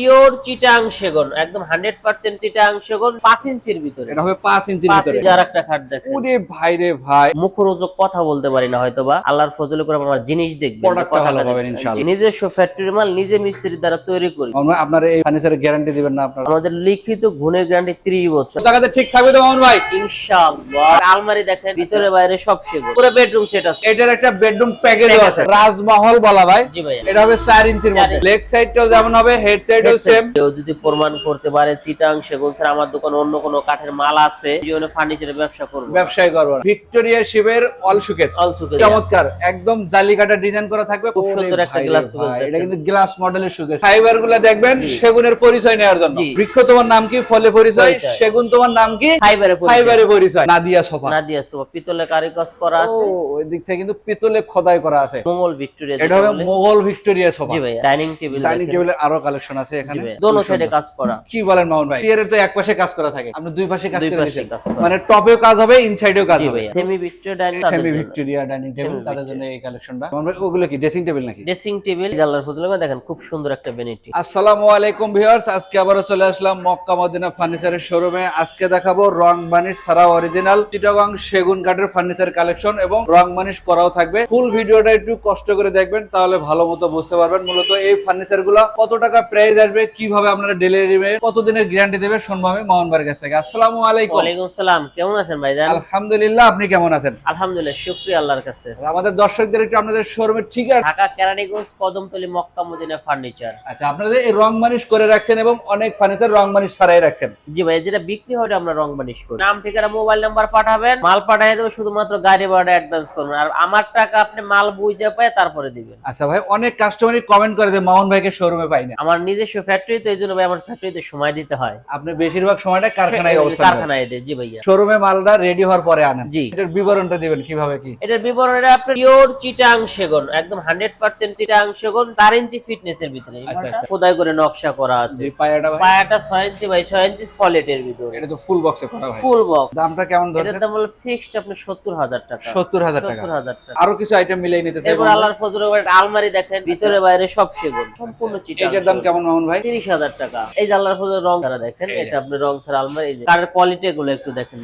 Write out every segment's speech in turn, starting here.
Pure Chittagong সেগুন, একদম 100% চিটাং সেগুন, 5 ইঞ্চির ভিতরে। এটা হবে 5 ইঞ্চির ভিতরে। আর একটা খাট দেখেন। ওরে ভাই রে ভাই, মুখরোচক কথা বলতে পারি না হয়তোবা, আল্লাহর ফজলে করে আমার জিনিস দেখবেন, প্রোডাক্টটা ভালো পাবেন ইনশাআল্লাহ। নিজস্ব ফ্যাক্টরি মাল, নিজে মিস্ত্রি দ্বারা তৈরি করি। আপনার এই ফার্নিচারের গ্যারান্টি দিবেন না আপনারা? আমাদের লিখিত গুণের গ্যারান্টি 30 বছর। টাকাতে ঠিক থাকবে তো মামুন ভাই? ইনশাআল্লাহ। আলমারি দেখেন, ভিতরে বাইরে সব সেগুন, পুরো বেডরুম সেট আছে। এটার একটা বেডরুম প্যাকেজও আছে, রাজমহল বলা ভাই। জি ভাই। এটা হবে 4 ইঞ্চির মধ্যে। লেগ সাইডটাও যেমন হবে, হেড সাইডও সেম। কেউ যদি প্রমাণ করতে পারে চিটাং সেগুন স্যার আমার দোকানে অন্য কোনো কাঠের মাল আছে, জীবনে ফার্নিচারের ব্যবসা করব, ব্যবসায় করব। ভিক্টোরিয়া শিপের অল শোকেস, চমৎকার, একদম জালি কাটা ডিজাইন করা থাকবে, খুব সুন্দর একটা গ্লাস শোকেস। এটা কিন্তু গ্লাস মডেলের শোকেস। ফাইবারগুলো দেখবেন সেগুনের পরিচয় নেওয়ার জন্য। বৃক্ষ তোমার নাম কি, ফলে পরিচয়। সেগুন তোমার নাম কি, ফাইবারে পরিচয়। নাদিয়া সোফা, নাদিয়া সোফা পিতলের কারিগজ করা আছে। ওই দিক থেকে কিন্তু পিতলে খোদাই করা আছে। মোগল ভিক্টোরিয়া, এটা হবে মোগল ভিক্টোরিয়া সোফা। জি ভাই। ডাইনিং টেবিলের আরো কালেকশন আছে এখানে, দোনো সাইডে কাজ করা। কি বলেন মামুন ভাই? এর তো এক পাশে কাজ করা থাকে, আপনি দুই পাশে কাজ করে দিয়েছেন, মানে টপেও কাজ হবে, ইনসাইডেও কাজ হবে। Semi Victoria dining, semi Victoria dining table তাদের জন্য এই কালেকশনটা। আমরা ওগুলো কি ড্রেসিং টেবিল নাকি? Dressing table. আল্লাহর ফজলে দেখেন খুব সুন্দর একটা ভ্যানিটি। আসসালামু আলাইকুম ভিউয়ার্স, আজকে আবারো চলে আসলাম মক্কা মদিনা ফার্নিচারের শোরুমে। আজকে দেখাবো রং বানিশ ছাড়া অরিজিনাল চিটাগং সেগুন কাঠের ফার্নিচার কালেকশন, এবং রং বানিশ করাও থাকবে। ফুল ভিডিওটা একটু কষ্ট করে দেখবেন, তাহলে ভালো মতো বুঝতে পারবেন মূলত এই ফার্নিচার গুলো কত টাকা প্রাইস আসবে, কিভাবে আপনারা ডেলিভারি নেবেন, কতদিনের গ্যারান্টি দেবে, শুনবো আমি মামুন ভাইয়ের কাছ থেকে। আসসালামু আলাইকুম। ওয়ালাইকুম আসসালাম। কেমন আছেন ভাইজান? আলহামদুলিল্লাহ, আপনি কেমন আছেন? আলহামদুলিল্লাহ, শুকরিয়া আল্লাহর কাছে। আমাদের দর্শকদের একটু আপনাদের শোরুমের ঠিকানা। ঢাকা কেরানীগঞ্জ, কদমতলী, মক্কা মদিনা ফার্নিচার। আচ্ছা, আপনাদের এই রং বানিশ করে রাখছেন এবং অনেক ফার্নিচার রং বানিশ ছাড়াই রাখছেন? জি ভাই, যেটা বিক্রি হয় আমরা রং বানিশ করি। নাম, ঠিকানা, মোবাইল নাম্বার পাঠাবেন, মাল পাঠিয়ে দেবো, শুধুমাত্র গাড়ি ভাড়া অ্যাডভান্স করবেন, আর আমার টাকা আপনি মাল বুঝে পায় তারপরে দিবেন। আচ্ছা ভাই, অনেক কাস্টমারই কমেন্ট করে যে মামুন ভাইকে শোরুমে পাই না। আমার নিজস্ব ফ্যাক্টরি তো, এইজন্য ভাই আমার ফ্যাক্টরিতে সময় দিতে হয়। আপনি বেশিরভাগ সময়টা কারখানায় অবস্থান করেন। কারখানায় দেই। জি ভাইয়া। শোরুমে মালটা রেডি হওয়ার পরে আনেন। জি। এটার বিবরণটা দিবেন কিভাবে কি? এটার বিবরণটা আপনি পিওর চিটাং সেগুন, একদম 100% চিটাং সেগুন, 4 ইঞ্চি ফিটনেসের ভিতরে। আচ্ছা আচ্ছা। খোদাই করে নকশা করা আছে। জি, পায়াটা ভাই? পায়াটা 6 ইঞ্চি বাই 6 ইঞ্চি সলিডের ভিতরে। এটা তো ফুল বক্সে করা ভাই। Full box. দামটা কেমন ধরছেন? এটার দাম হলো ফিক্সড আপনি 70,000 টাকা। 70,000 টাকা। 70,000 টাকা। আরো কিছু আইটেম মিলাই নিতে চাই। এরপর আল্লাহর ফজলে একটা আলমারি দেখেন, ভিতরে বাইরে সব সেগুন, সম্পূর্ণ চিটাং। এটার দাম কেমন মামুন ভাই? 30,000 টাকা। এই যে আল্লাহর ফজলে রং ছাড়া দেখেন, এটা আপনি রং ছাড়া আলমারি। এই যে কাঠের কোয়ালিটি গুলো একটু দেখেন,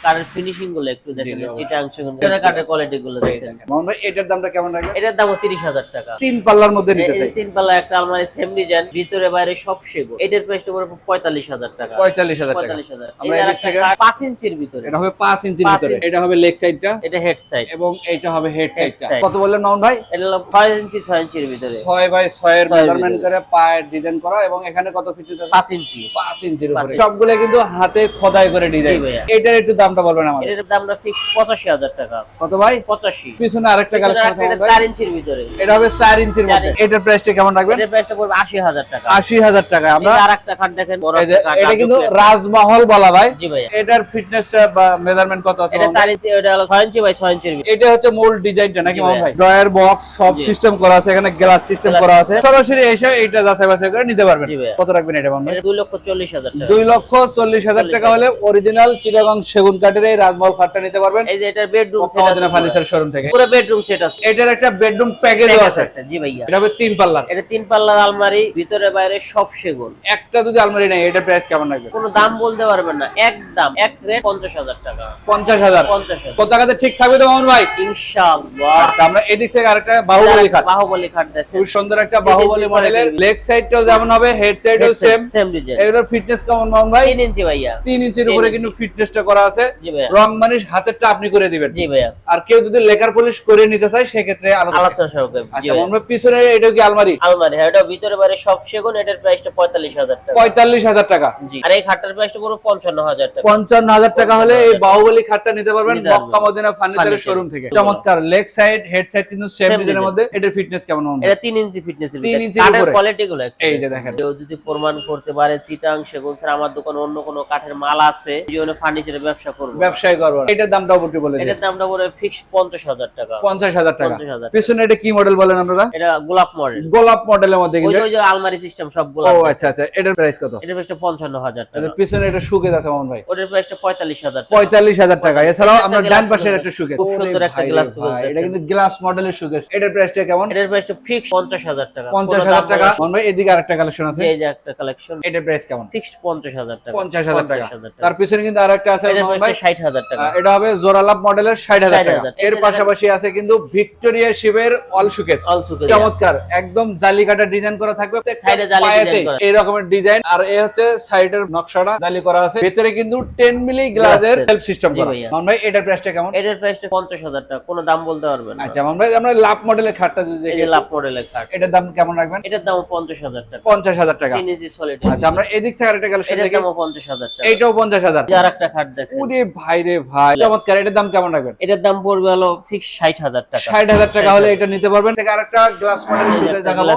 কাঠের ফিনিশিং গুলো একটু দেখেন, চিটাং সেগুন কাঠের কোয়ালিটি গুলো দেখেন। মামুন ভাই, এটার দামটা কেমন রাখবেন? এটার দাম 30,000 টাকা। তিন পাল্লার মধ্যে নিতে চাই। 3 পাল্লা একটা আলমারি, সেম ডিজাইন, ভিতরে বাইরে সব সেগুন। এটার প্রাইসটা পড়বে 45,000 টাকা। 45,000 টাকা। 45,000। আমরা এদিক থেকে 5 ইঞ্চির ভিতরে। এটা হবে 5 ইঞ্চির ভিতরে। এটা হবে লেগ সাইডটা, এটা হেড সাইড, এবং এইটা হবে হেড সাইডটা। side। কত বললেন মামুন ভাই? এটা হলো 6 ইঞ্চি 6 ইঞ্চির ভিতরে। 6 বাই 6 এর 6 এর মেজারমেন্ট ভিতরে। করে পায়ের ডিজাইন করা, এবং এখানে কত ফিট আছে? 5 ইঞ্চি। 5 ইঞ্চির উপরে। 5 ইঞ্চি। সবগুলো কিন্তু হাতে খোদাই করে ডিজাইন। জি ভাইয়া। এটার একটু দামটা বলবেন আমাদের। এটার দামটা ফিক্স 85,000 টাকা। কত ভাই? 85। পিছনে আরেকটা কালেকশন আছে এটা ভাই। 4 ইঞ্চির ভিতরে। এটা হবে 4 ইঞ্চির মধ্যে। এটার প্রাইসটা কেমন রাখবেন? এটার প্রাইসটা পড়বে 80,000 টাকা। 80,000 টাকা। আমরা এই যে আরেকটা খাট দেখেন, বড় এই যে একটা খাট। এটা কিন্তু রাজমহল বলা ভাই। জি ভাইয়া। এটার ফিটনেসটা বা মেজারমেন্ট কত আছে? এটা 4 ইঞ্চি, এটা হলো 6 ইঞ্চি বাই 6 ইঞ্চির ভিতরে। এটা হচ্ছে মূল ডিজাইনটা নাকি জি মামুন ভাই? ভাইয়া। ড্রয়ার বক্স সব জি। সিস্টেম করা আছে, এখানে গ্লাস সিস্টেম করা আছে। সরাসরি এসে এইটা যাচাই বাছাই করে নিতে পারবেন। জি ভাইয়া। কত রাখবেন এটা মামুন ভাই? এটা 2,40,000 টাকা। 2,40,000 টাকা হলে অরিজিনাল চিটাগং সেগুন কাঠের এই রাজমহল খাটটা নিতে পারবেন এই যে এটার বেডরুম সেট মক্কা আছে, মদিনা ফার্নিচার শোরুম থেকে। পুরো বেডরুম সেট আছে। এটার একটা বেডরুম প্যাকেজও আছে। জি ভাইয়া। এটা হবে 3 পাল্লার। এটা 3 পাল্লার আলমারি, ভিতরে বাইরে সব সেগুন। একটা যদি আলমারি নেই, এটা প্রাইস কেমন লাগবে? কোনো দাম বলতে পারবেন না, একদম এক রেট 50,000 টাকা। 50,000। 50,000। কত টাকাতে ঠিক থাকবে তো মামুন ভাই? ইনশাআল্লাহ। আচ্ছা, আমরা এদিক থেকে আরেকটা বাহুবলী খাট। বাহুবলী খাট দেখেন, খুব সুন্দর একটা বাহুবলী মডেলের। লেগ সাইডটাও যেমন হবে, হেড সাইডও সেম। Same design. এগুলোর ফিটনেস কেমন মামুন ভাই? 3 ইঞ্চি ভাইয়া। 3 ইঞ্চির উপরে কিন্তু ফিটনেসটা করা আছে। জি ভাইয়া। রং মানিশ হাতেরটা আপনি করে দিবেন। জি ভাইয়া। আর কেউ যদি লেকার পলিশ করে নিতে চায় সেক্ষেত্রে আলোচনা সহকারে। জি আচ্ছা, ভাইয়া। আমরা পিছনে এটা কি আলমারি? আলমারি, হ্যাঁ, এটা ভিতরে বাইরে সব সেগুন। এটার প্রাইসটা 45,000 টাকা। 45,000 টাকা। জি। আর এই খাটটার প্রাইসটা পুরো 55,000 টাকা। 55,000 টাকা হলে এই বাহুবলী খাটটা নিতে পারবেন নিতে পারবেন। মক্কা মদিনা ফার্নিচারের শোরুম থেকে। চমৎকার লেগ সাইড হেড সাইড কিন্তু সেম ডিজাইনের মধ্যে। এটার ফিটনেস কেমন মামুন ভাই? এটা 3 ইঞ্চি ফিটনেসের 3 ভিতরে। ইঞ্চির কাঠের উপরে। কোয়ালিটি গুলো একটু এই যে দেখেন। কেউ যদি প্রমাণ করতে পারে চিটাং সেগুন স্যার আমার দোকানে অন্য কোনো কাঠের মাল আছে, জীবনে ফার্নিচারের ব্যবসা করব, ব্যবসায় করব। এটার দামটা অবশ্যই বলে দিন। এটার দামটা পড়ে ফিক্স 50,000 টাকা। 50,000 টাকা। 50,000। পিছনে এটা কি মডেল বলেন আপনারা? এটা গোলাপ মডেল। গোলাপ মডেলের মধ্যে ওই কিন্তু। যে- ওই যে আলমারি সিস্টেম সব ও গোলাপ। আচ্ছা আচ্ছা, এটার প্রাইস কত? এটার প্রাইসটা 55,000 টাকা। পিছনে এটা শুকে আছে মামুন ভাই। ওটার প্রাইসটা 45,000 টাকা। 45,000 টাকা। এছাড়াও আমরা একটা ডান glass পাশের শোকেস। একটা শুকে। খুব সুন্দর একটা গ্লাস শোকেস। এটা কিন্তু গ্লাস মডেলের শুকে। এটার প্রাইসটা কেমন? এটার প্রাইসটা ফিক্স 50,000 টাকা। 50,000 টাকা। মামুন ভাই, এদিকে আরেকটা কালেকশন আছে, এই যে একটা কালেকশন, এটা প্রাইস কেমন? ফিক্সড 50,000 টাকা। 50,000 টাকা। তার পিছনে কিন্তু আরেকটা আছে এটার মামুন প্রাইস ভাই, 60,000 টাকা। এটা হবে জোরালাভ মডেলের 60,000 টাকা। 60,000 এর পাশাপাশি আছে কিন্তু ভিক্টোরিয়া শিপের অল সুকেস, অল সুকেস, চমৎকার একদম জালি কাটা ডিজাইন করা থাকবে, সাইডে জালি ডিজাইন করা, এই রকমের ডিজাইন। আর এই হচ্ছে সাইডের নকশাটা জালি করা আছে, ভিতরে কিন্তু 10 মিলি গ্লাসের হেল্প সিস্টেম করা। মামুন ভাই এটার প্রাইসটা কেমন? এটার প্রাইসটা 50,000 টাকা, কোনো দাম বলতে পারবেন না। আচ্ছা মামুন ভাই, আমরা লাভ মডেলের খাটটা যদি এই দেখি, যে লাভ মডেলের খাট, এটার দাম কেমন রাখবেন? এটার দাম 50,000 টাকা, 50,000 টাকা। 3 ইঞ্চি সলিড। আচ্ছা আমরা এদিক থেকে আরেকটা কালেকশন এটার দেখি, দাম 50,000 টাকা। এইটাও 50,000। আর একটা খাট দেখেন, ওরে ভাই রে ভাই, চমৎকার। এটার দাম কেমন রাখবেন? এটার দাম পড়বে হলো ফিক্স 60,000 টাকা। 60,000 টাকা হলে এটা নিতে পারবেন। থেকে আরেকটা গ্লাস মডেল সুকেস দেখাবো।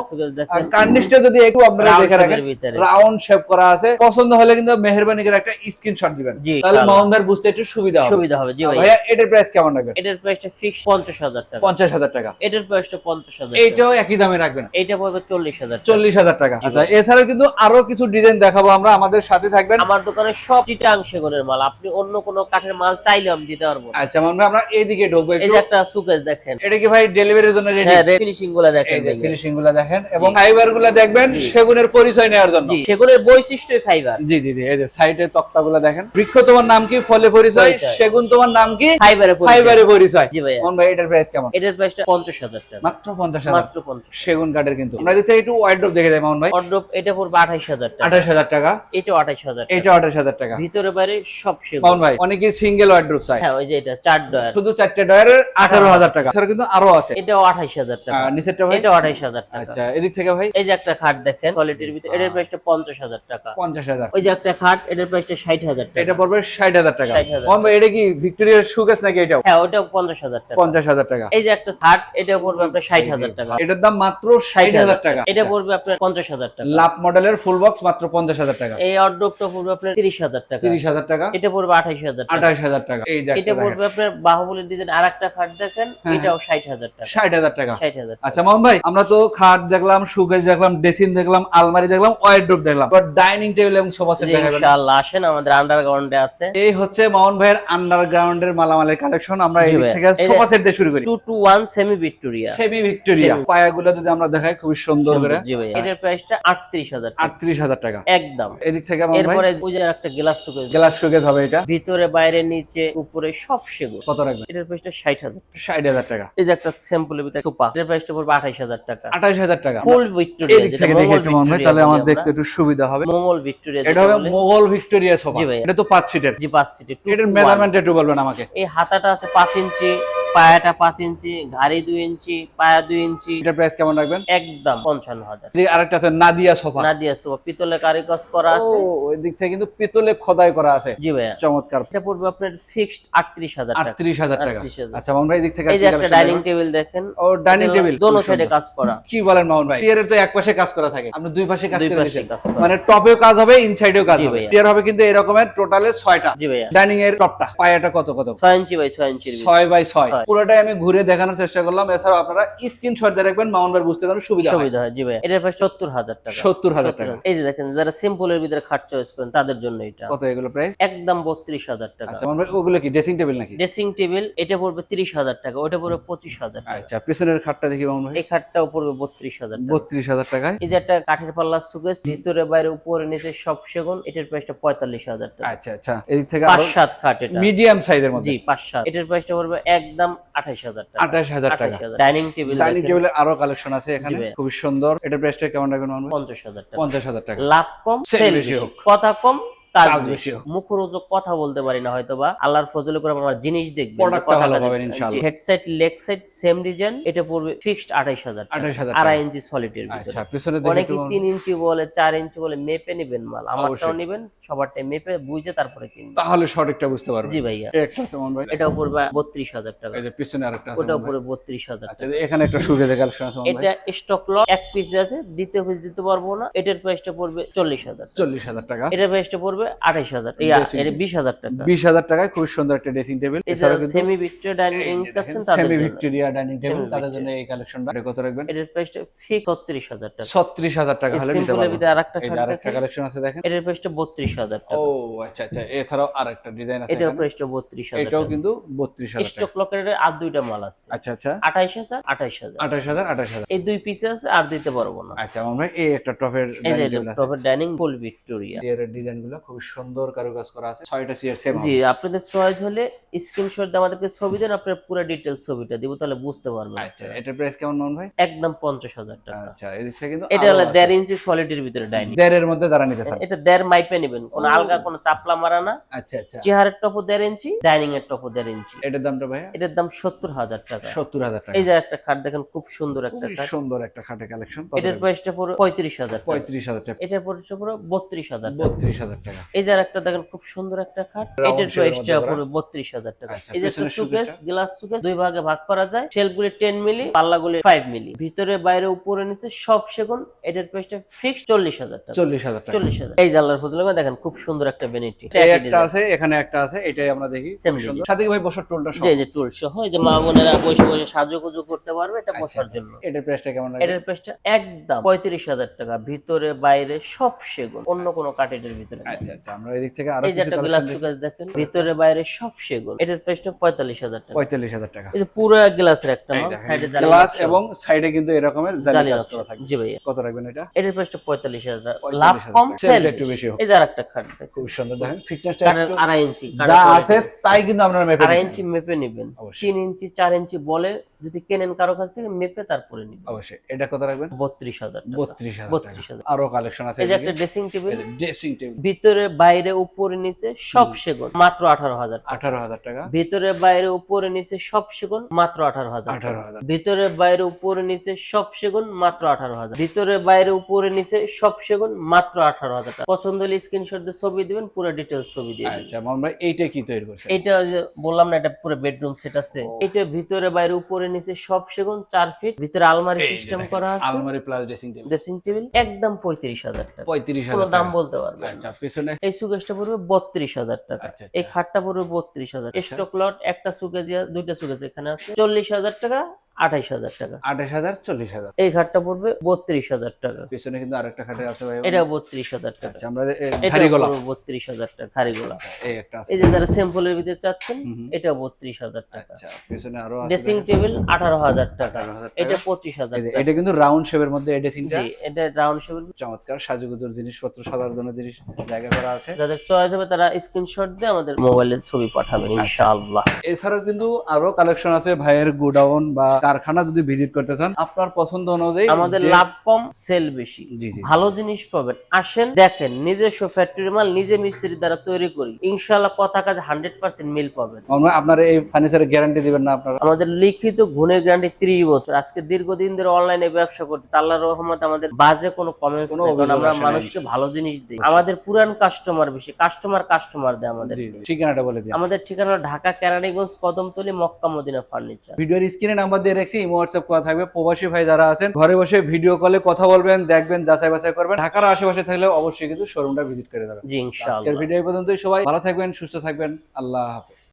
আর কার্নিশটা যদি একটু আপনারা দেখে রাখেন, রাউন্ড শেপ করা আছে, পছন্দ হলে কিন্তু মেহেরবানি করে একটা স্ক্রিনশট দিবেন, তাহলে মামুন ভাই বুঝতে একটু সুবিধা হবে। জি ভাই। ভাইয়া এটার প্রাইস কেমন রাখবেন? এটার প্রাইসটা ফিক্স 50,000 টাকা। 50,000 টাকা। এটার প্রাইসটা 50,000। এইটাও একই দামে রাখবেন? এইটা পড়বে 40,000 টাকা। 40,000 টাকা। আচ্ছা এছাড়াও কিন্তু আরো কিছু ডিজাইন দেখাবো আমরা, আমাদের সাথে থাকবেন। আমার দোকানে সব চিটাং সেগুনের মাল, আপনি অন্য কোনো কাঠের মাল চাইলে আমি দিতে পারবো না। আচ্ছা মামুন ভাই আমরা এইদিকে ঢুকবো এই একটু। যে একটা সুকেস দেখেন, এটা কি ভাই ডেলিভারির জন্য রেডি? হ্যাঁ, ফিনিশিং গুলো দেখেন, এই যে ফিনিশিং গুলো দেখেন এবং ফাইবার গুলো দেখবেন সেগুনের পরিচয় নেওয়ার জন্য। জি, সেগুনের বৈশিষ্ট্যই ফাইবার। জি জি জি, এই যে সাইডের তক্তাগুলো দেখেন। বৃক্ষ তোমার নাম কি, ফলে পরিচয়, সেগুন তোমার নাম কি, ফাইবারে পরিচয়। জি ভাই। মামুন ভাই এটার প্রাইস কেমন? এটার প্রাইসটা 50,000 টাকা। মাত্র 50,000। মাত্র 50। সেগুন কাঠের কিন্তু। আমরা যদি একটু ওয়ার্ডরোব দেখে যাই মামুন ভাই, ওয়ার্ডরোব এটা পড়বে 28,000 টাকা। 28,000 টাকা। এটাও 28,000 টাকা। এটা 28,000 টাকা। ভিতরে বাইরে সব সেগুন। মামুন ভাই অনেকে সিঙ্গেল ওয়ার্ডরোব চায়। হ্যাঁ, ওই যে এটা 4 ডয়ার, শুধু 4টা ডয়ারের 18,000 টাকা। এছাড়া কিন্তু আরো আছে। এটাও 28,000 টাকা। নিচেরটা ভাই? এটাও 28,000 টাকা। আচ্ছা এদিক থেকে ভাই? এই যে একটা খাট দেখেন কোয়ালিটির ভিতরে, এটার প্রাইসটা 50,000 টাকা। 50,000। ওই যে একটা খাট, এটার প্রাইসটা 60,000 টাকা। এটা পড়বে 60,000 টাকা। 60,000 মামুন ভাই এটা কি ভিক্টোরিয়ার সুকেস নাকি এটাও? হ্যাঁ, ওটাও 50,000 টাকা। 50,000 টাকা। এই যে একটা খাট, এটাও পড়বে আপনার 60,000 টাকা। এটার দাম মাত্র 60,000 টাকা। এটা পড়বে আপনার 50,000 টাকা। লাভ মডেলের ফুল বক্স মাত্র 50,000 টাকা। এই অর্ডারটা পড়বে আপনার 30,000 টাকা। 30,000 টাকা। এটা পড়বে 28,000 টাকা। 28,000 টাকা। এই যে এটা পড়বে আপনার বাহুবলীর ডিজাইন আরেকটা খাট দেখেন, এটাও 60,000 টাকা। 60,000 টাকা। 60,000। আচ্ছা মামুন ভাই, আমরা তো খাট দেখলাম, সুকেস দেখলাম, ড্রেসিং দেখলাম, আলমারি দেখলাম, ওয়ার্ডরোব দেখলাম, বাট ডাইনিং টেবিল এবং সোফা সেট দেখাবেন? ইনশাআল্লাহ আসেন, আমাদের আন্ডারগ্রাউন্ডে আছে। এই হচ্ছে মামুন ভাইয়ের আন্ডারগ্রাউন্ডের মালামালের কালেকশন। আমরা এই থেকে সোফা সেট দিয়ে শুরু করি। 221 সেমি ভিক্টোরিয়া। সেমি ভিক্টোরিয়া পায়াগুলো যদি আমরা দেখাই খুব সুন্দর করে। জি ভাই। এটার প্রাইসটা 38,000 টাকা। 38,000 টাকা একদম। এদিক থেকে মামুন ভাই? এরপরে ওই যে একটা গ্লাস সুকেস, গ্লাস শোকেস হবে এটা। ভিতরে বাইরে নিচে উপরে সব সেগুন। কত রাখবেন? এটার প্রাইসটা 60,000। 60,000 টাকা। এই যে একটা স্যাম্পলের ভিতরে সোফা, এটার প্রাইসটা পড়বে 28,000 টাকা। 28,000 টাকা। ফুল ভিক্টোরিয়া, এদিক থেকে দেখে একটু মামুন ভাই, তাহলে আমার দেখতে একটু সুবিধা হবে। মোগল ভিক্টোরিয়া, এটা হবে মোগল ভিক্টোরিয়া সোফা। জি ভাই। এটা তো 5 সিটের। জি 5 সিটের। এটার মেজারমেন্ট একটু বলবেন আমাকে। এই হাতাটা আছে 5 ইঞ্চি, পায়াটা 5 ইঞ্চি, ঘাড়ি 2 ইঞ্চি, পায়া 2 ইঞ্চি। এটার প্রাইস কেমন রাখবেন? একদম 55,000। এদিকে আরেকটা আছে নাদিয়া সোফা। নাদিয়া সোফা, পিতলের কারিগজ করা আছে। ওই দিক থেকে কিন্তু পিতলে খোদাই করা আছে। জি ভাইয়া। চমৎকার। এটা পড়বে আপনার ফিক্সড 38,000 টাকা। 38,000 টাকা। 38,000। আচ্ছা মামুন ভাই এদিক থেকে এই যে একটা ডাইনিং টেবিল দেখেন। ও ডাইনিং টেবিল দোনো সাইডে কাজ করা। কি বলেন মামুন ভাই? টিয়ারের তো এক পাশে কাজ করা থাকে, আপনি দুই পাশে কাজ দুই করে পাশে দিয়েছেন। কাজ করা। মানে টপেও কাজ হবে, ইনসাইডেও কাজ জি হবে। ভাইয়া। টিয়ার হবে কিন্তু এরকমের টোটালে 6টা। জি ভাইয়া। ডাইনিং এর টপটা পায়াটা কত কত? 6 ইঞ্চি বাই 6 ইঞ্চির ভিতরে। 6 বাই 6। পুরোটাই আমি ঘুরে দেখানোর চেষ্টা করলাম। এছাড়াও আপনারা স্ক্রিনশট দিয়ে রাখবেন, মামুন ভাই বুঝতে যেন সুবিধা হয়। সুবিধা হয়। জি ভাইয়া। এটার প্রাইস 70,000 টাকা। 70,000 টাকা। এই যে দেখেন, যারা সিম্পলের ভিতরে খাট চয়েস করেন তাদের জন্য এটা। কত এগুলো প্রাইস? একদম 32,000 টাকা। আচ্ছা মামুন ভাই ওগুলো কি ড্রেসিং টেবিল নাকি? ড্রেসিং টেবিল এটা পড়বে 30,000 টাকা, ওটা পড়বে 25,000 টাকা। আচ্ছা পিছনের খাটটা দেখি মামুন ভাই। এই খাটটাও পড়বে 32,000 টাকা। 32,000 টাকায়। এই যে একটা কাঠের পাল্লা সুকেস, ভিতরে বাইরে উপরে নিচে সব সেগুন, এটার প্রাইসটা 45,000 টাকা। আচ্ছা আচ্ছা এদিক থেকে 5-7 খাট এটা। মিডিয়াম সাইজের মধ্যে। জি 5-7। এটার প্রাইসটা পড়বে একদম 28,000 টাকা। 28,000 টাকা। ডাইনিং টেবিল, ডাইনিং টেবিলের আরো কালেকশন আছে এখানে, জি ভাই। খুব সুন্দর। এটার প্রাইসটা কেমন রাখবেন মামুন ভাই? 50,000 টাকা। 50,000 টাকা। লাভ কম, সেল সেল বেশি বেশি, হোক। কথা কম, কাজ কাজ বেশি। বেশি হোক। মুখরোচক কথা বলতে পারি না হয়তো বা, আল্লাহর ফজলে করে আমার জিনিস দেখবেন, প্রোডাক্টটা ভালো পাবেন ইনশাআল্লাহ। Headset leg side same design, এটা পড়বে ফিক্সড 28,000 টাকা। 28,000 আড়াই টাকা। ইঞ্চি সলিডের ভিতরে। আচ্ছা পিছনে দেখি অনেকে একটু মামুন। 3 ইঞ্চি বলে, 4 ইঞ্চি বলে, মেপে নেবেন মাল। আমারটাও অবশ্যই। নেবেন, সবারটাই মেপে বুঝে তারপরে কিনবেন। তাহলে সঠিকটা বুঝতে পারবেন। জি ভাইয়া। এই একটা আছে মামুন ভাই। এটাও পড়বে 32,000 টাকা। এই যে পিছনে আরেকটা আছে ওটাও মামুন ভাই। পড়বে 32,000 আচ্ছা টাকা। এখানে একটা সুবিধা কালেকশন আছে মামুন ভাই। এটা স্টক লট, এক পিস আছে, দ্বিতীয় পিস দিতে পারবো না। এটার প্রাইসটা পড়বে 40,000। 40,000 টাকা। এটার প্রাইসটা পড়বে পড়বে 28000, এটা 20000 টাকা। 20000 টাকায় খুব সুন্দর একটা ড্রেসিং টেবিল। এছাড়া সেমি ভিক্টোরিয়া ডাইনিং চাচ্ছেন তাদের সেমি জন্য, ভিক্টোরিয়া ডাইনিং টেবিল তাদের জন্য এই কালেকশনটা কত রাখবেন? এটার প্রাইসটা ফিক্স 36000 টাকা। 36000 টাকা হলে নিতে সিম্পলের পারবেন। ভিতরে আরেকটা এই যে আরেকটা কালেকশন আছে দেখেন, এটার প্রাইসটা 32000 টাকা। ও আচ্ছা আচ্ছা, এছাড়াও আরেকটা ডিজাইন আছে এটার এখানে, প্রাইসটা 32000 এটাও টাকা। কিন্তু 32000 টাকা। স্টক লকের আর দুইটা মাল আছে। আচ্ছা আচ্ছা, 28000 28000, 28000 এই দুই পিস আছে, আর দিতে পারবো না। আচ্ছা আমরা এই একটা টপের এই যে ডাইনিং টেবিল আছে, টপের ডাইনিং ফুল ভিক্টোরিয়া। চেয়ারের ডিজাইনগুলো খুব সুন্দর কারুকাজ করা আছে, 6টা চেয়ার সেম। জি, আপনাদের চয়েস হলে স্ক্রিনশট দিয়ে আমাদেরকে ছবি দেন, আপনার পুরো ডিটেইলস ছবিটা দিব, তাহলে বুঝতে পারবেন। আচ্ছা এটার প্রাইস কেমন মান ভাই? একদম 50000 টাকা। আচ্ছা এদিক থেকে কিন্তু এটা হলো 1.5 ইঞ্চি সলিডের ভিতরে ডাইনিং। 1.5 এর মধ্যে যারা নিতে চান, এটা 1.5 মাইপে নেবেন, কোনো আলগা কোনো চাপলা মারা না। আচ্ছা আচ্ছা, চেহারের টপও 1.5 ইঞ্চি, ডাইনিং এর টপও 1.5 ইঞ্চি। এটার দামটা ভাইয়া? এটার দাম 70000 টাকা। 70000 টাকা। এই যে একটা খাট দেখেন, খুব সুন্দর একটা খুব খাট, সুন্দর একটা খাটের কালেকশন। এটার প্রাইসটা পুরো 35000 টাকা। 35000 টাকা। এটার প্রাইসটা পুরো 32000 টাকা। 32000 টাকা। এই যে একটা দেখেন, খুব সুন্দর একটা খাট, Round এটার shape এর প্রাইসটা মধ্যে পুরো 32000 টাকা। আচ্ছা, এই যে একটা পেছনের সুকেস, শোকেসটা? গ্লাস সুকেস, দুই ভাগে ভাগ করা যায়, শেলফগুলি 10 মিলি, পাল্লাগুলি 5 মিলি, ভিতরে বাইরে উপরে নিচে সব সেগুন। এটার প্রাইসটা ফিক্স 40000 টাকা। 40000 টাকা। 40000। এই জানলার ফজলে দেখেন, খুব সুন্দর একটা ভ্যানিটি। এই একটা আছে, এখানে একটা আছে, এটাই আমরা দেখি। Same খুব সুন্দর। design। সাথে কি ভাই বসার টুলটা সহ? যে যে টুল সহ, এই যে মা বোনেরা বসে বসে সাজুগুজু করতে পারবে, এটা বসার জন্য। এটার প্রাইসটা কেমন লাগে? এটার প্রাইসটা একদম 35000 টাকা, ভিতরে বাইরে সব সেগুন, অন্য কোনো কাঠের ভিতরে নাই। আচ্ছা আচ্ছা, আমরা এদিক থেকে আরো এই যে কিছু একটা কালেকশন গ্লাস দেখি। সুকেস দেখেন, ভিতরে বাইরে সব সেগুন, এটার প্রাইসটা 45000 টাকা। 45000 টাকা। এই যে পুরো গ্লাসের একটা এই মাল, দেখেন, সাইডে জালি গ্লাস নকশা। এবং সাইডে কিন্তু এরকমের জালি জালি কাজ নকশা। করা থাকবে। জি ভাইয়া। কত রাখবেন এটা? এটার প্রাইসটা 45000 টাকা। 45000 লাভ কম, টাকা। সেল একটু বেশি হোক। এই যে আরেকটা খাট দেখেন, খুব সুন্দর দেখেন, ফিটনেসটা কাঠের একটু 2.5 ইঞ্চি, যা আছে তাই কিন্তু আপনারা মেপে 2.5 নিবেন। ইঞ্চি মেপে নেবেন। অবশ্যই। 3 ইঞ্চি 4 ইঞ্চি বলে যদি কেনেন কারো কাছ থেকে, মেপে তারপরে নিবেন। অবশ্যই। এটা কত রাখবেন? 32000 টাকা। 32000 টাকা। 32000। আরো কালেকশন আছে এই যে একটা এদিকে। ড্রেসিং টেবিল, ড্রেসিং টেবিল ভিতরে বাইরে উপরে নিচে সব সেগুন, মাত্র 18000 টাকা। 18000 টাকা। ভিতরে বাইরে উপরে নিচে সব সেগুন, মাত্র 18000 টাকা। 18000। ভিতরে বাইরে উপরে নিচে সব সেগুন, মাত্র 18000। ভিতরে বাইরে উপরে নিচে সব সেগুন, মাত্র 18000 টাকা। পছন্দ হলে স্ক্রিনশট দিয়ে ছবি দিবেন, পুরো ডিটেইলস ছবি দিয়ে দিবেন। আচ্ছা মামুন ভাই, এইটা কি তৈরি করছেন? এটা ওই যে বললাম না, এটা পুরো বেডরুম সেট আছে। এটা ভিতরে বাইরে উপরে নিচে সব সেগুন, 4 ফিট, ভিতরে আলমারি সিস্টেম করা আছে, আলমারি plus dressing table. Dressing table একদম 35000 টাকা। 35000 কোনো টাকা। দাম বলতে পারবে না। আচ্ছা পিছনে এই সুকেসটা পড়বে 32000 টাকা। আচ্ছা, এই খাটটা পড়বে 32000। স্টক লট একটা সুকেস, দুইটা সুকেস এখানে আছে, 40000 টাকা, 28000 টাকা। 28000 40000। এই খাটটা পড়বে 32000 টাকা। পিছনে কিন্তু আরেকটা খাটে আছে ভাই। এটা 32000 টাকা। আচ্ছা আমরা এটা ধারিগোলা 32000 টাকা খারিগোলা। এই একটা আছে। এই যে যারা সিম্পলের ভিতরে চাচ্ছেন, এটা 32000 টাকা। আচ্ছা পিছনে আরো আছে। ড্রেসিং টেবিল 18000 টাকা। 18000 এটা টাকা। 25000 এই যে টাকা। এটা কিন্তু রাউন্ড শেপের মধ্যে এই ড্রেসিংটা। জি, এটা রাউন্ড শেপের। চমৎকার সাজুগুজুর জিনিসপত্র, সাজার জন্য জিনিস জায়গা করা আছে। যাদের চয়েস হবে তারা স্ক্রিনশট দিয়ে আমাদের মোবাইলের ছবি পাঠাবেন ইনশাআল্লাহ। এছাড়াও কিন্তু আরো কালেকশন আছে ভাইয়ের গোডাউন বা কারখানা যদি ভিজিট করতে চান, আপনার পছন্দ অনুযায়ী আমাদের যে- লাভ কম, সেল বেশি, জি জি। ভালো জিনিস পাবেন। আসেন দেখেন, নিজস্ব ফ্যাক্টরি মাল নিজে মিস্ত্রি দ্বারা তৈরি করি, ইনশাআল্লাহ কথা কাজ 100% মিল পাবেন। আমরা আপনার এই ফার্নিচারের গ্যারান্টি দিবেন না আপনারা? আমাদের লিখিত গুণের গ্যারান্টি 30 বছর। আজকে দীর্ঘদিন ধরে অনলাইনে ব্যবসা করতেছি, আল্লাহর রহমতে আমাদের বাজে কোনো কমেন্টস কোনো নেই, কারণ অভিযোগ আমরা আসে না মানুষকে ভালো জিনিস দিই। আমাদের পুরান কাস্টমার বেশি, কাস্টমার দেয় আমাদের। জি জি। ঠিকানাটা বলে দিন। আমাদের ঠিকানা ঢাকা কেরানীগঞ্জ, কদমতলী, মক্কা মদিনা ফার্নিচার। ভিডিওর স্ক্রিনে নাম্বার দিয়ে রাখছি, ইমো হোয়াটসঅ্যাপ করা থাকবে। প্রবাসী ভাই যারা আছেন ঘরে বসে ভিডিও কলে কথা বলবেন, দেখবেন, যাচাই বাছাই করবেন। ঢাকার আশেপাশে থাকলে অবশ্যই কিন্তু শোরুমটা ভিজিট করে যাবেন। জি আজকের ইনশাআল্লাহ। ভিডিও এই পর্যন্তই। সবাই ভালো থাকবেন, সুস্থ থাকবেন। আল্লাহ হাফেজ।